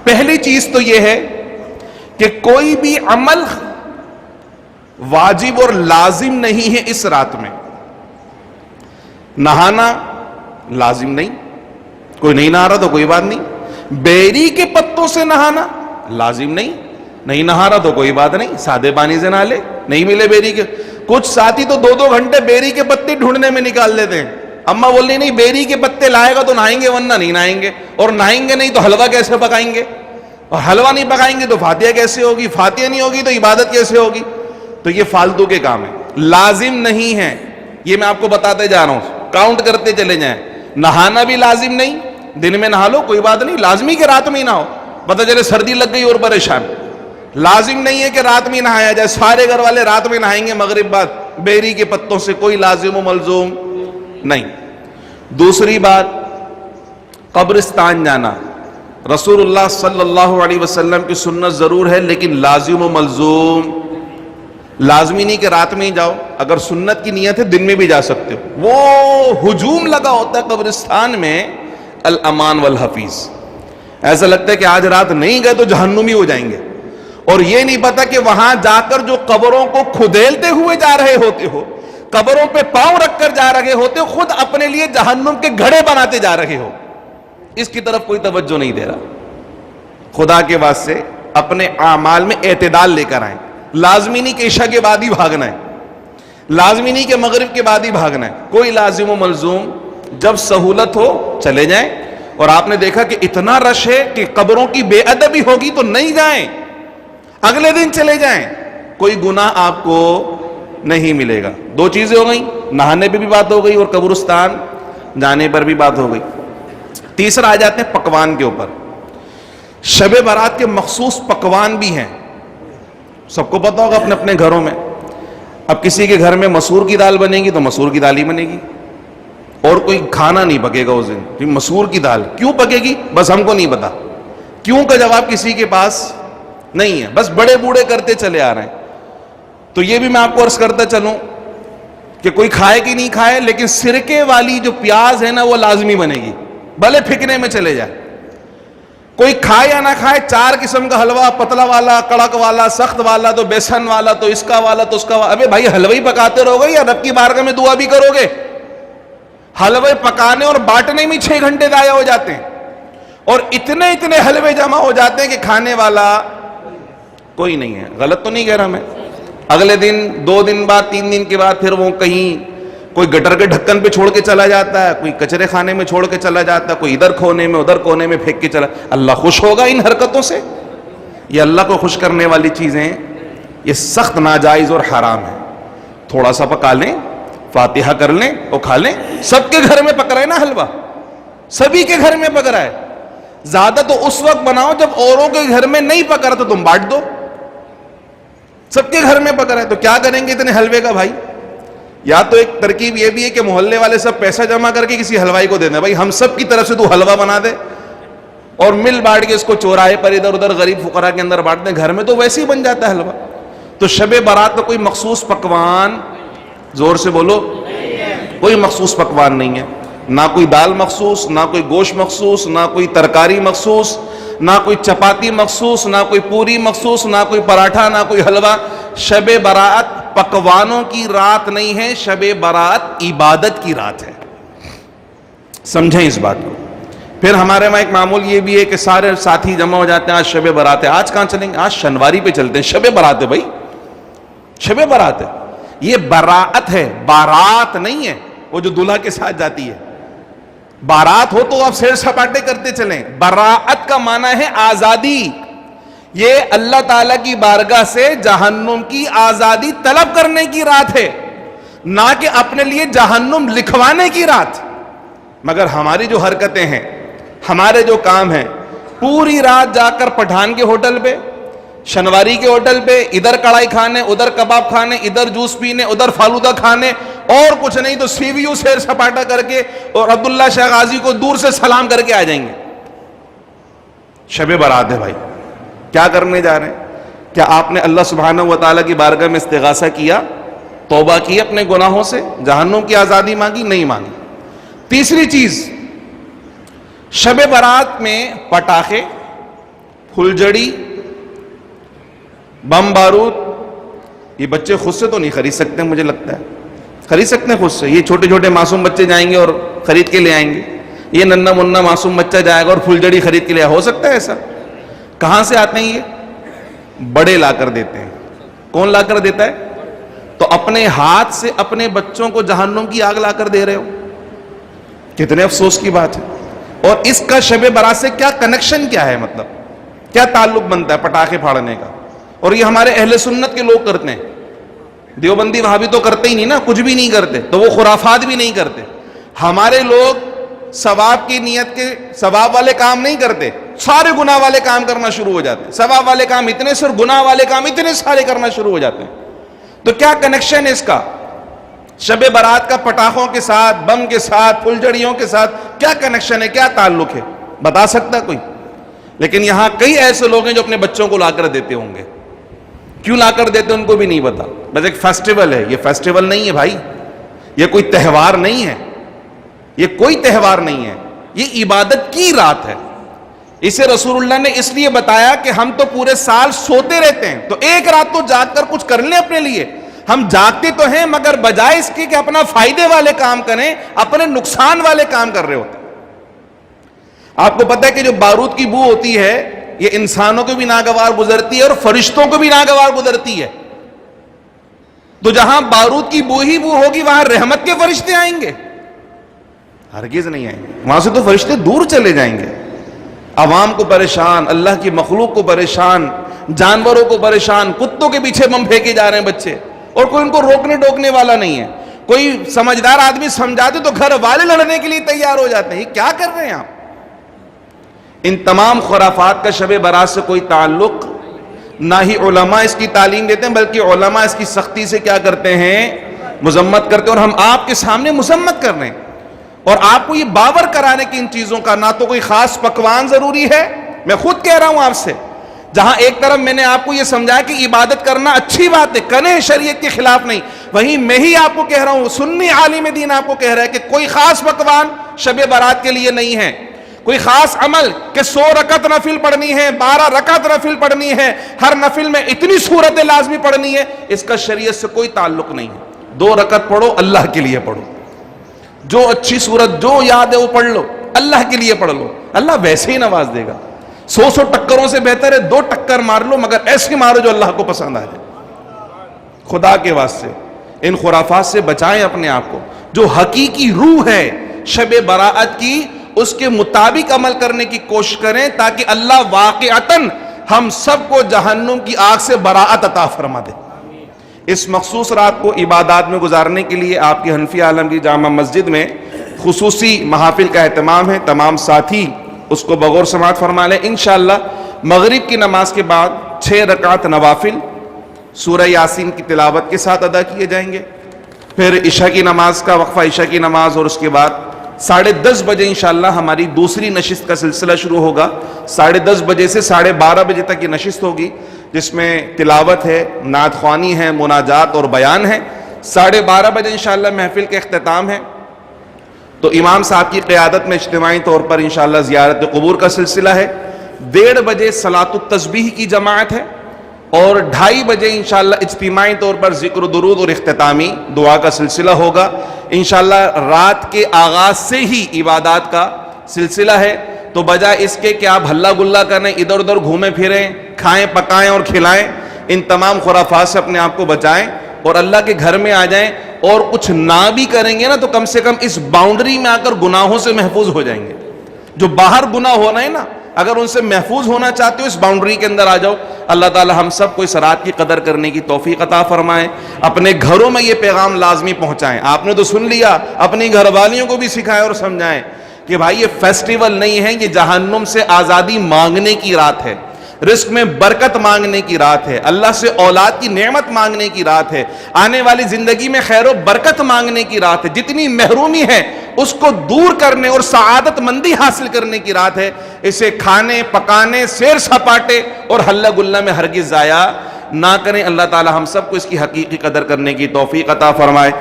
پہلی چیز تو یہ ہے کہ کوئی بھی عمل واجب اور لازم نہیں ہے اس رات میں. نہانا لازم نہیں، کوئی نہیں نہا رہا تو کوئی بات نہیں. بیری کے پتوں سے نہانا لازم نہیں نہا رہا تو کوئی بات نہیں، سادے پانی سے نہا لے. نہیں ملے بیری کے، کچھ ساتھی تو 2 گھنٹے بیری کے پتے ڈھونڈنے میں نکال دیتے ہیں. اماں بول رہی نہیں بیری کے پتے لائے گا تو نہائیں گے ورنہ نہیں نہائیں گے، اور نہائیں گے نہیں تو حلوہ کیسے پکائیں گے، اور حلوہ نہیں پکائیں گے تو فاتحہ کیسے ہوگی، فاتحہ نہیں ہوگی تو عبادت کیسے ہوگی. تو یہ فالتو کے کام ہیں، لازم نہیں ہے. یہ میں آپ کو بتاتے جا رہا ہوں، کاؤنٹ کرتے چلے جائیں. نہانا بھی لازم نہیں، دن میں نہا لو کوئی بات نہیں، لازمی کہ رات میں ہی نہاؤ، پتہ چلے سردی لگ گئی اور پریشان. لازم نہیں ہے کہ رات میں نہایا جائے، سارے گھر والے رات میں نہائیں گے مغرب بعد. بیری کے پتوں سے کوئی لازم و ملزوم نہیں. دوسری بات، قبرستان جانا رسول اللہ صلی اللہ علیہ وسلم کی سنت ضرور ہے، لیکن لازم و ملزوم لازمی نہیں کہ رات میں ہی جاؤ. اگر سنت کی نیت ہے دن میں بھی جا سکتے ہو. وہ ہجوم لگا ہوتا ہے قبرستان میں، الامان والحفیظ، ایسا لگتا ہے کہ آج رات نہیں گئے تو جہنمی ہو جائیں گے. اور یہ نہیں پتا کہ وہاں جا کر جو قبروں کو کھدیلتے ہوئے جا رہے ہوتے ہو، قبروں پہ پاؤں رکھ کر جا رہے ہوتے ہو، خود اپنے لیے جہنم کے گھڑے بناتے جا رہے ہو. اس کی طرف کوئی توجہ نہیں دے رہا. خدا کے واسطے اپنے اعمال میں اعتدال لے کر آئیں. لازمی نہیں کہ عشاء کے بعد ہی بھاگنا ہے، لازمی نہیں کہ مغرب کے بعد ہی بھاگنا ہے. کوئی لازم و ملزوم، جب سہولت ہو چلے جائیں. اور آپ نے دیکھا کہ اتنا رش ہے کہ قبروں کی بے ادبی ہوگی تو نہیں جائیں، اگلے دن چلے جائیں، کوئی گناہ آپ کو نہیں ملے گا. 2 چیزیں ہو گئیں، نہانے پہ بھی بات ہو گئی اور قبرستان جانے پر بھی بات ہو گئی. تیسرا آ جاتے ہیں پکوان کے اوپر. شب برات کے مخصوص پکوان بھی ہیں، سب کو پتا ہوگا اپنے اپنے گھروں میں. اب کسی کے گھر میں مسور کی دال بنے گی تو مسور کی دال ہی بنے گی، اور کوئی کھانا نہیں پکے گا اس دن. مسور کی دال کیوں پکے گی بس ہم کو نہیں پتا، کیوں کا جواب کسی کے پاس نہیں ہے، بس بڑے بوڑھے کرتے چلے آ رہے ہیں. تو یہ بھی میں آپ کو عرض کرتا چلوں کہ کوئی کھائے کہ نہیں کھائے، لیکن سرکے والی جو پیاز ہے نا وہ لازمی بنے گی، بھلے پھکنے میں چلے جائے. کوئی کھائے یا نہ کھائے، 4 قسم کا حلوہ، پتلا والا، کڑک والا، سخت والا، تو بیسن والا، تو اس کا والا، تو اس کا والا. ابے بھائی حلوہ ہی پکاتے رہو گے یا رب کی بارگاہ میں دعا بھی کرو گے؟ حلوے پکانے اور بانٹنے میں 6 گھنٹے ضائع ہو جاتے ہیں، اور اتنے حلوے جمع ہو جاتے ہیں کہ کھانے والا کوئی نہیں ہے. غلط تو نہیں کہہ رہا میں؟ اگلے دن 2 دن بعد 3 دن کے بعد پھر وہ کہیں کوئی گٹر کے ڈھکن پہ چھوڑ کے چلا جاتا ہے، کوئی کچرے خانے میں چھوڑ کے چلا جاتا ہے، کوئی ادھر کونے میں ادھر کونے میں پھینک کے چلا. اللہ خوش ہوگا ان حرکتوں سے؟ یہ اللہ کو خوش کرنے والی چیزیں یہ سخت ناجائز اور حرام ہے. تھوڑا سا پکا لیں، فاتحہ کر لیں اور کھا لیں. سب کے گھر میں پک رہا ہے نا حلوہ، سبھی کے گھر میں پک رہا ہے. زیادہ تو اس وقت بناؤ جب اوروں کے گھر میں نہیں پک رہا تو تم بانٹ دو. سب کے گھر میں پک رہا ہے تو کیا کریں گے اتنے حلوے کا بھائی؟ یا تو ایک ترکیب یہ بھی ہے کہ محلے والے سب پیسہ جمع کر کے کسی حلوائی کو دے دیں، بھائی ہم سب کی طرف سے تو حلوہ بنا دے، اور مل بانٹ کے اس کو چوراہے پر ادھر ادھر غریب فقراء کے اندر بانٹ دیں. گھر میں تو ویسے ہی بن جاتا ہے حلوہ. تو شب برات کا کوئی مخصوص پکوان، زور سے بولو، کوئی مخصوص پکوان نہیں ہے. نہ کوئی دال مخصوص، نہ کوئی گوشت مخصوص، نہ کوئی ترکاری مخصوص، نہ کوئی چپاتی مخصوص، نہ کوئی پوری مخصوص، نہ کوئی پراٹھا، نہ کوئی حلوہ. شب برات پکوانوں کی رات نہیں ہے، شب برات عبادت کی رات ہے. سمجھیں اس بات کو. پھر ہمارے وہاں ایک معمول یہ بھی ہے کہ سارے ساتھی جمع ہو جاتے ہیں، آج شب برات ہے. آج کہاں چلیں گے؟ آج شنواری پہ چلتے ہیں. شب برات ہے بھائی، شب برات ہے. یہ براعت ہے، بارات نہیں ہے وہ جو دلہا کے ساتھ جاتی ہے. بارات ہو تو آپ سیر سپاٹے کرتے چلیں. براعت کا معنی ہے آزادی. یہ اللہ تعالیٰ کی بارگاہ سے جہنم کی آزادی طلب کرنے کی رات ہے، نہ کہ اپنے لیے جہنم لکھوانے کی رات. مگر ہماری جو حرکتیں ہیں، ہمارے جو کام ہیں، پوری رات جا کر پٹھان کے ہوٹل پہ، شنواری کے ہوٹل پہ، ادھر کڑھائی کھانے، ادھر کباب کھانے، ادھر جوس پینے، ادھر فالودہ کھانے، اور کچھ نہیں تو سی وی یو سیر سپاٹا کر کے اور عبداللہ شاہ غازی کو دور سے سلام کر کے آ جائیں گے. شب برات ہے بھائی. کیا کرنے جا رہے ہیں؟ کیا آپ نے اللہ سبحانہ و تعالیٰ کی بارگاہ میں استغاثہ کیا، توبہ کی اپنے گناہوں سے، جہنم کی آزادی مانگی؟ نہیں مانگی. تیسری چیز، شب برات میں پٹاخے، پھلجڑی، بم بارود، یہ بچے خود سے تو نہیں خرید سکتے، مجھے لگتا ہے خرید سکتے ہیں خود سے؟ یہ چھوٹے چھوٹے معصوم بچے جائیں گے اور خرید کے لے آئیں گے؟ یہ ننھا مننا معصوم بچہ جائے گا اور پھلجڑی خرید کے لے آئے؟ ہو سکتا ہے ایسا؟ کہاں سے آتے ہیں؟ یہ بڑے لا کر دیتے ہیں۔ کون لا کر دیتا ہے؟ تو اپنے ہاتھ سے اپنے بچوں کو جہنم کی آگ لا کر دے رہے ہو، کتنے افسوس کی بات ہے۔ اور اس کا شب برات سے کیا کنیکشن کیا ہے؟ مطلب کیا تعلق بنتا ہے پٹاخے پھاڑنے کا؟ اور یہ ہمارے اہل سنت کے لوگ کرتے ہیں، دیوبندی وہابی تو کرتے ہی نہیں نا، کچھ بھی نہیں کرتے، تو وہ خرافات بھی نہیں کرتے۔ ہمارے لوگ ثواب کی نیت کے ثواب والے کام نہیں کرتے، سارے گناہ والے کام کرنا شروع ہو جاتے ہیں۔ ثواب والے کام اتنے سے اور گناہ والے کام اتنے سارے کرنا شروع ہو جاتے ہیں۔ تو کیا کنیکشن ہے اس کا شب برات کا پٹاخوں کے ساتھ، بم کے ساتھ، پھلجڑیوں کے ساتھ؟ کیا کنیکشن ہے، کیا تعلق ہے؟ بتا سکتا ہے کوئی؟ لیکن یہاں کئی ایسے لوگ ہیں جو اپنے بچوں کو لا کر دیتے ہوں گے۔ کیوں لا کر دیتے ان کو بھی نہیں پتا، بس ایک فیسٹیول ہے۔ یہ فیسٹیول نہیں ہے بھائی، یہ کوئی تہوار نہیں ہے، یہ کوئی تہوار نہیں ہے، یہ عبادت کی رات ہے۔ اسے رسول اللہ نے اس لیے بتایا کہ ہم تو پورے سال سوتے رہتے ہیں، تو ایک رات تو جاگ کر کچھ کر لیں اپنے لیے۔ ہم جاگتے تو ہیں مگر بجائے اس کے کہ اپنا فائدے والے کام کریں، اپنے نقصان والے کام کر رہے ہوتے ہیں۔ آپ کو پتہ ہے کہ جو بارود کی بو ہوتی ہے یہ انسانوں کو بھی ناگوار گزرتی ہے اور فرشتوں کو بھی ناگوار گزرتی ہے۔ تو جہاں بارود کی بو ہی بو ہوگی وہاں رحمت کے فرشتے آئیں گے؟ ہرگز نہیں آئیں گے، وہاں سے تو فرشتے دور چلے جائیں گے۔ عوام کو پریشان، اللہ کی مخلوق کو پریشان، جانوروں کو پریشان، کتوں کے پیچھے بم پھینکے جا رہے ہیں بچے، اور کوئی ان کو روکنے ٹوکنے والا نہیں ہے۔ کوئی سمجھدار آدمی سمجھاتے تو گھر والے لڑنے کے لیے تیار ہو جاتے ہیں۔ یہ کیا کر رہے ہیں آپ؟ ان تمام خرافات کا شب برات سے کوئی تعلق نہ ہی علماء اس کی تعلیم دیتے ہیں، بلکہ علماء اس کی سختی سے کیا کرتے ہیں؟ مذمت کرتے ہیں، اور ہم آپ کے سامنے مذمت کر رہے ہیں۔ اور آپ کو یہ باور کرانے کی ان چیزوں کا نہ تو کوئی خاص پکوان ضروری ہے، میں خود کہہ رہا ہوں آپ سے، جہاں ایک طرف میں نے آپ کو یہ سمجھایا کہ عبادت کرنا اچھی بات ہے، کریں، شریعت کے خلاف نہیں، وہیں میں ہی آپ کو کہہ رہا ہوں، سنی عالم دین آپ کو کہہ رہا ہے کہ کوئی خاص پکوان شب برات کے لیے نہیں ہے، کوئی خاص عمل کہ 100 رکعت نفل پڑھنی ہے، 12 رکعت نفل پڑھنی ہے، ہر نفل میں اتنی صورتیں لازمی پڑھنی ہے، اس کا شریعت سے کوئی تعلق نہیں ہے۔ 2 رکعت پڑھو، اللہ کے لیے پڑھو، جو اچھی صورت جو یاد ہے وہ پڑھ لو، اللہ کے لیے پڑھ لو، اللہ ویسے ہی نواز دے گا۔ 100 ٹکروں سے بہتر ہے 2 ٹکر مار لو، مگر ایسے مارو جو اللہ کو پسند آ جائے۔ خدا کے واسطے ان خرافات سے بچائیں اپنے آپ کو۔ جو حقیقی روح ہے شب براءت کی، اس کے مطابق عمل کرنے کی کوشش کریں تاکہ اللہ واقعتاً ہم سب کو جہنم کی آگ سے براءت عطا فرما دے۔ اس مخصوص رات کو عبادات میں گزارنے کے لیے آپ کی حنفی عالمگیر جامع مسجد میں خصوصی محافل کا اہتمام ہے۔ تمام ساتھی اس کو بغور سماعت فرما لیں۔ انشاءاللہ مغرب کی نماز کے بعد 6 رکعت نوافل سورہ یاسین کی تلاوت کے ساتھ ادا کیے جائیں گے۔ پھر عشاء کی نماز کا وقفہ، عشاء کی نماز، اور اس کے بعد 10:30 بجے انشاءاللہ ہماری دوسری نشست کا سلسلہ شروع ہوگا۔ 10:30 بجے سے 12:30 بجے تک یہ نشست ہوگی، جس میں تلاوت ہے، نعت خوانی ہے، مناجات اور بیان ہے۔ 12:30 بجے انشاءاللہ محفل کا اختتام ہے، تو امام صاحب کی قیادت میں اجتماعی طور پر انشاءاللہ زیارت قبور کا سلسلہ ہے۔ 1:30 بجے صلاۃ التسبیح کی جماعت ہے، اور 2:30 بجے انشاءاللہ اجتماعی طور پر ذکر و درود اور اختتامی دعا کا سلسلہ ہوگا۔ انشاءاللہ رات کے آغاز سے ہی عبادات کا سلسلہ ہے، تو بجائے اس کے کہ آپ ہلہ گلہ کریں، ادھر ادھر گھومیں پھریں، کھائیں پکائیں اور کھلائیں، ان تمام خرافات سے اپنے آپ کو بچائیں اور اللہ کے گھر میں آ جائیں۔ اور کچھ نہ بھی کریں گے نا تو کم سے کم اس باؤنڈری میں آ کر گناہوں سے محفوظ ہو جائیں گے۔ جو باہر گناہ ہونا ہے نا، اگر ان سے محفوظ ہونا چاہتے ہو اس باؤنڈری کے اندر آ جاؤ۔ اللہ تعالی ہم سب کو اس رات کی قدر کرنے کی توفیق عطا فرمائے۔ اپنے گھروں میں یہ پیغام لازمی پہنچائیں۔ آپ نے تو سن لیا، اپنی گھر والیوں کو بھی سکھائیں اور سمجھائیں کہ بھائی یہ فیسٹیول نہیں ہے، یہ جہنم سے آزادی مانگنے کی رات ہے، رزق میں برکت مانگنے کی رات ہے، اللہ سے اولاد کی نعمت مانگنے کی رات ہے، آنے والی زندگی میں خیر و برکت مانگنے کی رات ہے، جتنی محرومی ہے اس کو دور کرنے اور سعادت مندی حاصل کرنے کی رات ہے۔ اسے کھانے پکانے، سیر سپاٹے اور ہلہ گلہ میں ہرگز ضائع نہ کریں۔ اللہ تعالی ہم سب کو اس کی حقیقی قدر کرنے کی توفیق عطا فرمائے۔